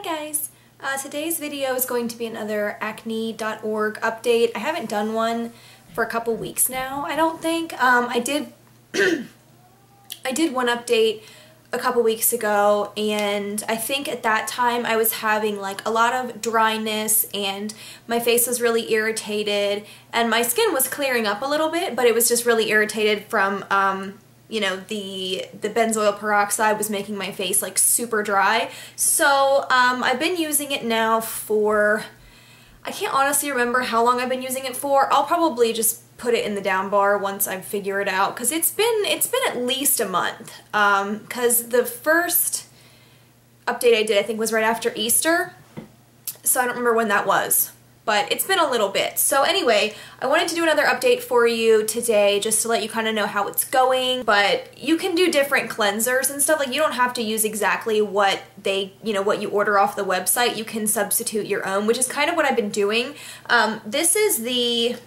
guys! Today's video is going to be another acne.org update. I haven't done one for a couple weeks now, I don't think. I did one update a couple weeks ago, and I think at that time I was having like a lot of dryness and my face was really irritated and my skin was clearing up a little bit, but it was just really irritated from you know, the benzoyl peroxide was making my face like super dry. So I've been using it now for, I can't honestly remember how long I've been using it for. I'll probably just put it in the down bar once I figure it out, because it's been at least a month. Because the first update I did, I think, was right after Easter, so I don't remember when that was. But it's been a little bit. So anyway, I wanted to do another update for you today just to let you kind of know how it's going. But you can do different cleansers and stuff. Like, you don't have to use exactly what they, you know, what you order off the website. You can substitute your own, which is kind of what I've been doing. This is the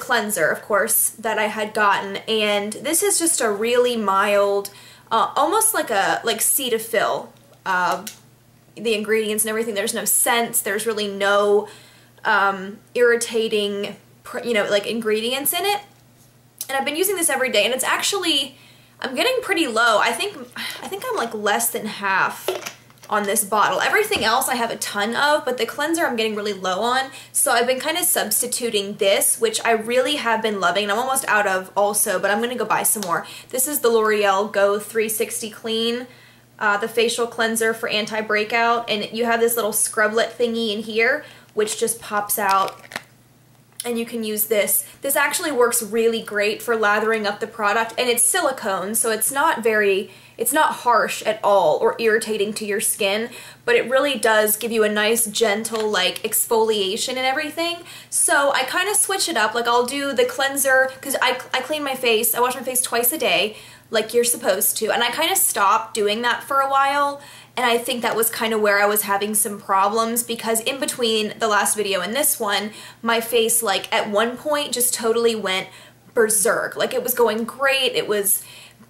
cleanser, of course, that I had gotten, and this is just a really mild, almost like Cetaphil. The ingredients and everything, there's no scents, there's really no irritating, you know, like ingredients in it. And I've been using this every day, and it's actually, I'm getting pretty low. I think I'm like less than half on this bottle. Everything else I have a ton of, but the cleanser I'm getting really low on. So I've been kind of substituting this, which I really have been loving, and I'm almost out of also, but I'm gonna go buy some more. This is the L'Oreal Go 360 Clean. The facial cleanser for anti-breakout, and you have this little scrublet thingy in here which just pops out, and you can use this. This actually works really great for lathering up the product, and it's silicone, so it's not harsh at all or irritating to your skin, but it really does give you a nice gentle like exfoliation and everything. So I kind of switch it up. Like, I'll do the cleanser because I clean my face, I wash my face twice a day like you're supposed to, and I kind of stopped doing that for a while, and I think that was kind of where I was having some problems, because in between the last video and this one, my face like at one point just totally went berserk. Like, it was going great, it was,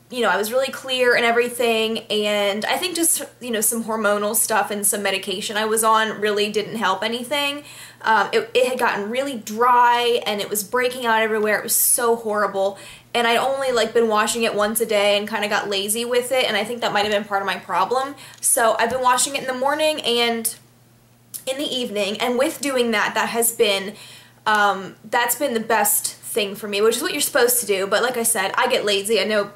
you know, I was really clear and everything, and I think just, you know, some hormonal stuff and some medication I was on really didn't help anything. It had gotten really dry and it was breaking out everywhere. It was so horrible, and I'd only like been washing it once a day and kind of got lazy with it, and I think that might have been part of my problem. So I've been washing it in the morning and in the evening, and with doing that, that has been that's been the best thing for me, which is what you're supposed to do. But like I said, I get lazy. I know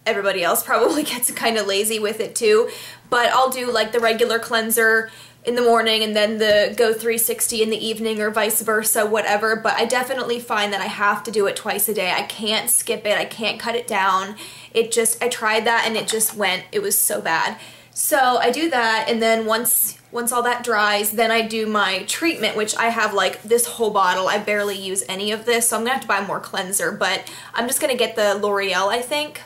everybody else probably gets kind of lazy with it too, but I'll do like the regular cleanser in the morning and then the Go 360 in the evening, or vice versa, whatever. But I definitely find that I have to do it twice a day. I can't skip it, I can't cut it down. It just, I tried that and it was so bad. So I do that, and then once all that dries, then I do my treatment, which I have like this whole bottle. I barely use any of this, so I'm gonna have to buy more cleanser, but I'm just gonna get the L'Oreal, I think,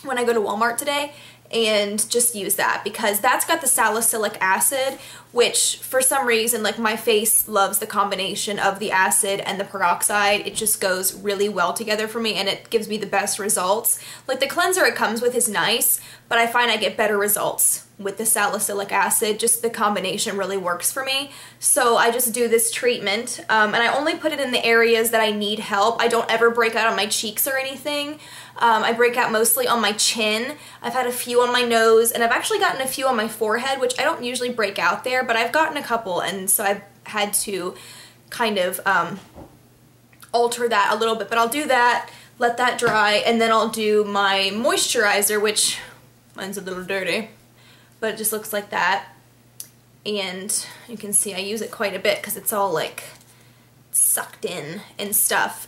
when I go to Walmart today, and just use that because that's got the salicylic acid, which for some reason, like, my face loves the combination of the acid and the peroxide. It just goes really well together for me, and it gives me the best results. Like, the cleanser it comes with is nice, but I find I get better results with the salicylic acid. Just the combination really works for me. So I just do this treatment, and I only put it in the areas that I need help. I don't ever break out on my cheeks or anything. I break out mostly on my chin. I've had a few on my nose, and I've actually gotten a few on my forehead, which I don't usually break out there, but I've gotten a couple, and so I've had to kind of alter that a little bit. But I'll do that, let that dry, and then I'll do my moisturizer, which mine's a little dirty, but it just looks like that. And you can see I use it quite a bit because it's all like sucked in and stuff.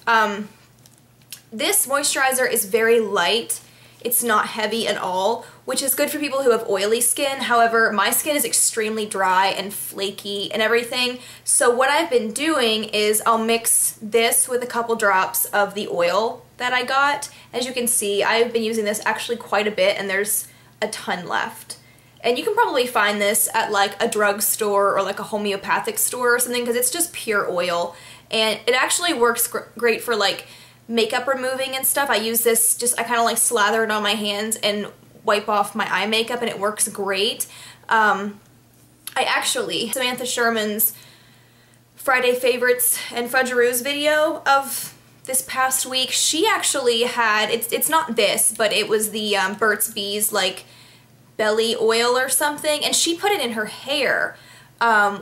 This moisturizer is very light. It's not heavy at all, which is good for people who have oily skin. However, my skin is extremely dry and flaky and everything. So what I've been doing is I'll mix this with a couple drops of the oil that I got. As you can see, I've been using this actually quite a bit, and there's a ton left. And you can probably find this at like a drugstore or like a homeopathic store or something, because it's just pure oil. And it actually works great for like makeup removing and stuff. I use this, I kind of like slather it on my hands and wipe off my eye makeup, and it works great. Samantha Sherman's Friday Favorites and Fudgeroos video of this past week, she actually had, it's not this, but it was the Burt's Bees like belly oil or something, and she put it in her hair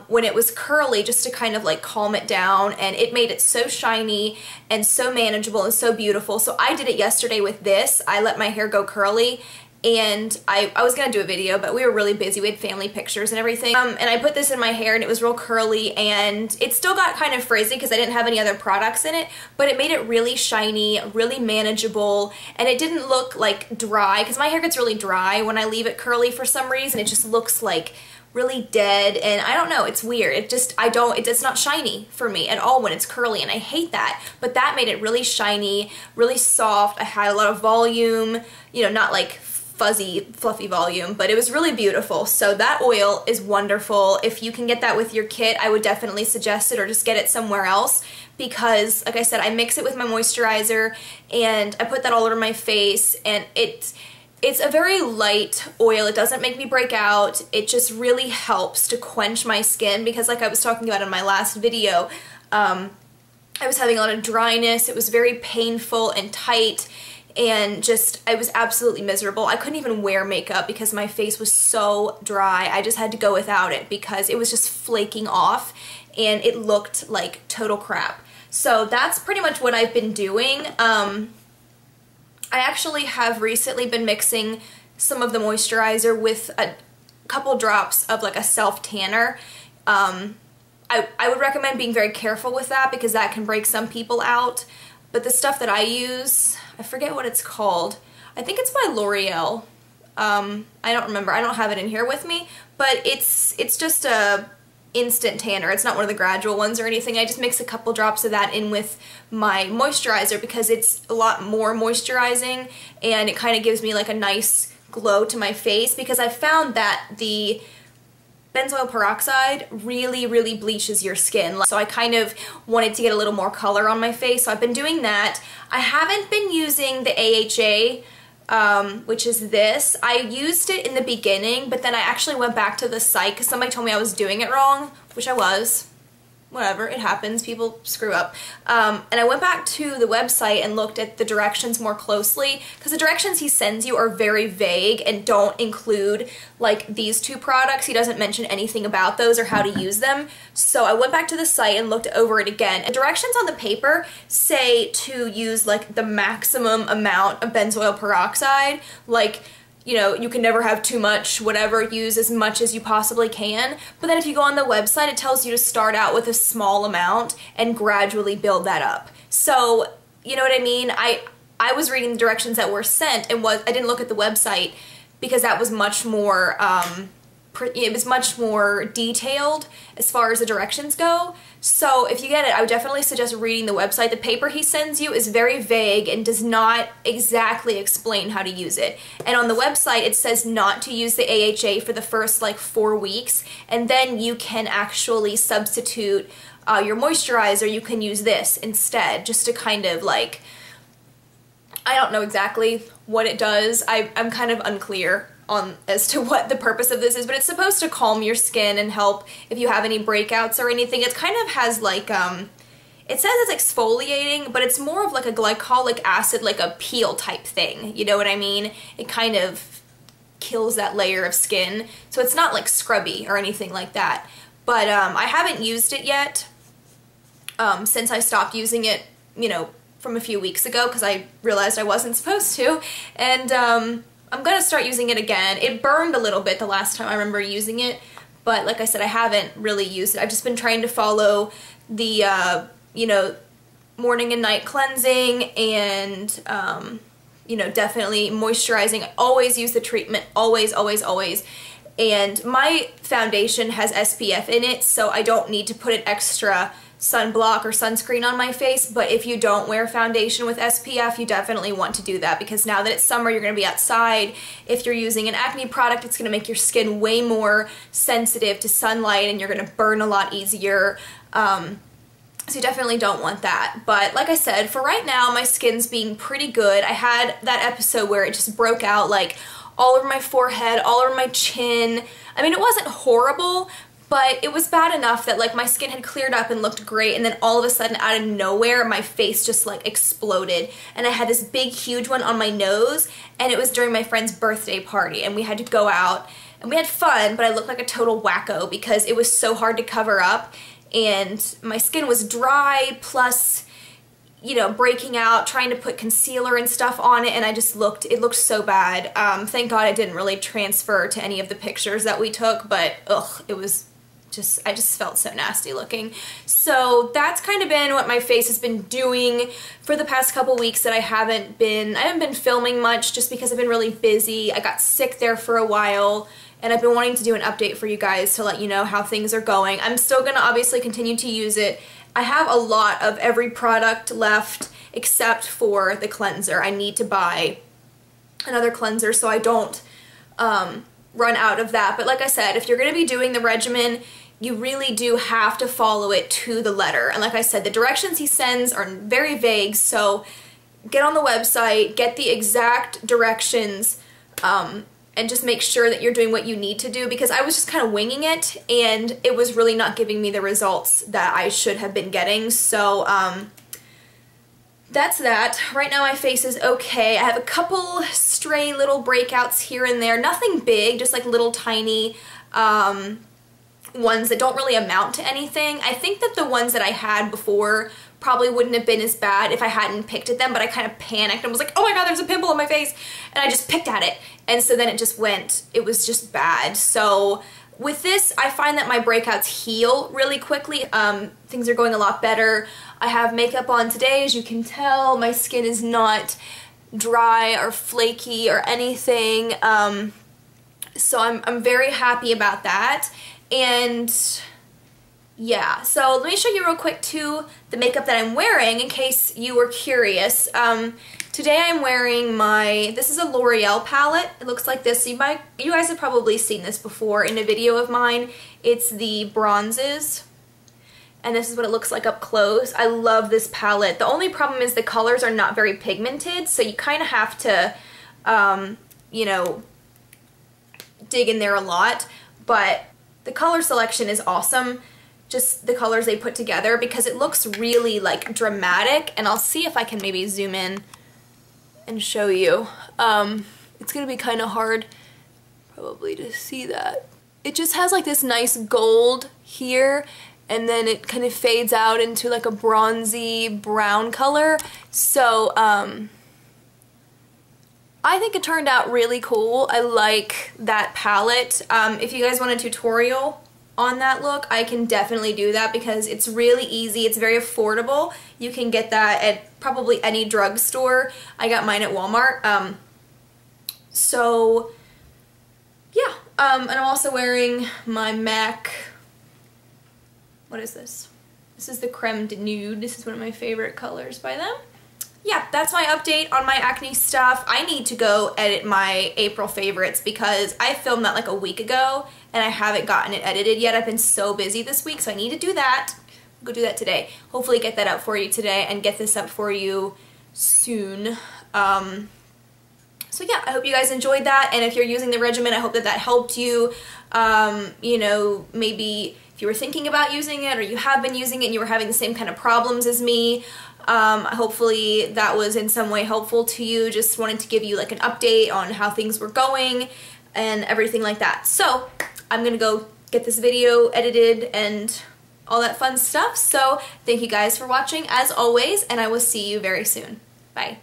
when it was curly just to kind of like calm it down, and it made it so shiny and so manageable and so beautiful. So I did it yesterday with this. I let my hair go curly, and I was gonna do a video, but we were really busy. We had family pictures and everything. And I put this in my hair and it was real curly, and it still got kind of frizzy because I didn't have any other products in it, but it made it really shiny, really manageable, and it didn't look like dry, because my hair gets really dry when I leave it curly for some reason. It just looks like really dead, and I don't know, it's weird. It's not shiny for me at all when it's curly, and I hate that. But that made it really shiny, really soft. I had a lot of volume, you know, not like fuzzy, fluffy volume, but it was really beautiful. So that oil is wonderful. If you can get that with your kit, I would definitely suggest it, or just get it somewhere else, because like I said, I mix it with my moisturizer and I put that all over my face, and it's a very light oil. It doesn't make me break out. It just really helps to quench my skin, because like I was talking about in my last video, I was having a lot of dryness. It was very painful and tight, and just, I was absolutely miserable. I couldn't even wear makeup because my face was so dry. I just had to go without it because it was just flaking off and it looked like total crap. So that's pretty much what I've been doing. I actually have recently been mixing some of the moisturizer with a couple drops of like a self-tanner. I would recommend being very careful with that, because that can break some people out. But the stuff that I use, I forget what it's called. I think it's by L'Oreal. I don't remember. I don't have it in here with me, but it's just a instant tanner. It's not one of the gradual ones or anything. I just mix a couple drops of that in with my moisturizer because it's a lot more moisturizing, and it kind of gives me like a nice glow to my face, because I found that the benzoyl peroxide really, really bleaches your skin. So I kind of wanted to get a little more color on my face, so I've been doing that. I haven't been using the AHA, which is this. I used it in the beginning, but then I actually went back to the site because somebody told me I was doing it wrong, which I was. Whatever, it happens, people screw up. And I went back to the website and looked at the directions more closely, because the directions he sends you are very vague and don't include like these two products. He doesn't mention anything about those or how to use them. So I went back to the site and looked over it again. The directions on the paper say to use like the maximum amount of benzoyl peroxide, like, you know, you can never have too much, whatever, use as much as you possibly can. But then if you go on the website, it tells you to start out with a small amount and gradually build that up. So, you know what I mean? I was reading the directions that were sent, and I didn't look at the website because that was much more, it was much more detailed as far as the directions go. So if you get it, I would definitely suggest reading the website. The paper he sends you is very vague and does not exactly explain how to use it. And on the website, it says not to use the AHA for the first like 4 weeks, and then you can actually substitute your moisturizer. You can use this instead, just to kind of like, I don't know exactly what it does. I'm kind of unclear as to what the purpose of this is, but it's supposed to calm your skin and help if you have any breakouts or anything. It kind of has like, it says it's exfoliating, but it's more of like a glycolic acid, like a peel type thing, you know what I mean? It kind of kills that layer of skin, so it's not like scrubby or anything like that. But I haven't used it yet since I stopped using it, you know, from a few weeks ago, because I realized I wasn't supposed to, and I'm gonna start using it again. It burned a little bit the last time I remember using it, but like I said, I haven't really used it. I've just been trying to follow the, you know, morning and night cleansing, and, you know, definitely moisturizing. I always use the treatment, always, always, always. And my foundation has SPF in it, so I don't need to put an extra sunblock or sunscreen on my face. But if you don't wear foundation with SPF, you definitely want to do that, because now that it's summer, you're going to be outside. If you're using an acne product, it's going to make your skin way more sensitive to sunlight, and you're going to burn a lot easier. So you definitely don't want that. But like I said, for right now, my skin's being pretty good. I had that episode where it just broke out like all over my forehead, all over my chin. I mean, it wasn't horrible, but it was bad enough that like my skin had cleared up and looked great, and then all of a sudden out of nowhere my face just like exploded, and I had this big huge one on my nose, and it was during my friend's birthday party, and we had to go out and we had fun, but I looked like a total wacko because it was so hard to cover up, and my skin was dry, plus, you know, breaking out, trying to put concealer and stuff on it, and it looked so bad. Thank God it didn't really transfer to any of the pictures that we took, but ugh, it was I just felt so nasty looking. So that's kind of been what my face has been doing for the past couple weeks that I haven't been filming much just because I've been really busy. I got sick there for a while, and I've been wanting to do an update for you guys to let you know how things are going. I'm still gonna obviously continue to use it. I have a lot of every product left except for the cleanser. I need to buy another cleanser so I don't run out of that. But like I said, if you're gonna be doing the regimen, you really do have to follow it to the letter. And like I said, the directions he sends are very vague, so get on the website, get the exact directions, and just make sure that you're doing what you need to do, because I was just kind of winging it and it was really not giving me the results that I should have been getting. So that's that. Right now my face is okay. I have a couple stray little breakouts here and there, nothing big, just like little tiny ones that don't really amount to anything. I think that the ones that I had before probably wouldn't have been as bad if I hadn't picked at them, but I kind of panicked and was like, oh my god, there's a pimple on my face, and I just picked at it, and so then it was just bad. So with this, I find that my breakouts heal really quickly. Things are going a lot better. I have makeup on today, as you can tell. My skin is not dry or flaky or anything, so I'm very happy about that. And yeah, so let me show you real quick too the makeup that I'm wearing in case you were curious. Today I'm wearing this is a L'Oreal palette. It looks like this. You guys have probably seen this before in a video of mine. It's the bronzes, and this is what it looks like up close. I love this palette. The only problem is the colors are not very pigmented, so you kind of have to, you know, dig in there a lot, but the color selection is awesome. Just the colors they put together, because it looks really like dramatic, and I'll see if I can maybe zoom in and show you. It's gonna be kind of hard probably to see that. It just has like this nice gold here, and then it kind of fades out into like a bronzy brown color. So I think it turned out really cool. I like that palette. If you guys want a tutorial on that look, I can definitely do that because it's really easy. It's very affordable. You can get that at probably any drugstore. I got mine at Walmart. So yeah, and I'm also wearing my MAC, what is this? This is the Creme de Nude. This is one of my favorite colors by them. Yeah, that's my update on my acne stuff. I need to go edit my April favorites because I filmed that like a week ago and I haven't gotten it edited yet. I've been so busy this week, so I need to do that. I'll go do that today. Hopefully get that out for you today and get this up for you soon. So yeah, I hope you guys enjoyed that, and if you're using the regimen, I hope that that helped you. You know, maybe if you were thinking about using it or you have been using it and you were having the same kind of problems as me, hopefully that was in some way helpful to you. Just wanted to give you like an update on how things were going and everything like that. So I'm gonna go get this video edited and all that fun stuff. So thank you guys for watching as always, and I will see you very soon. Bye.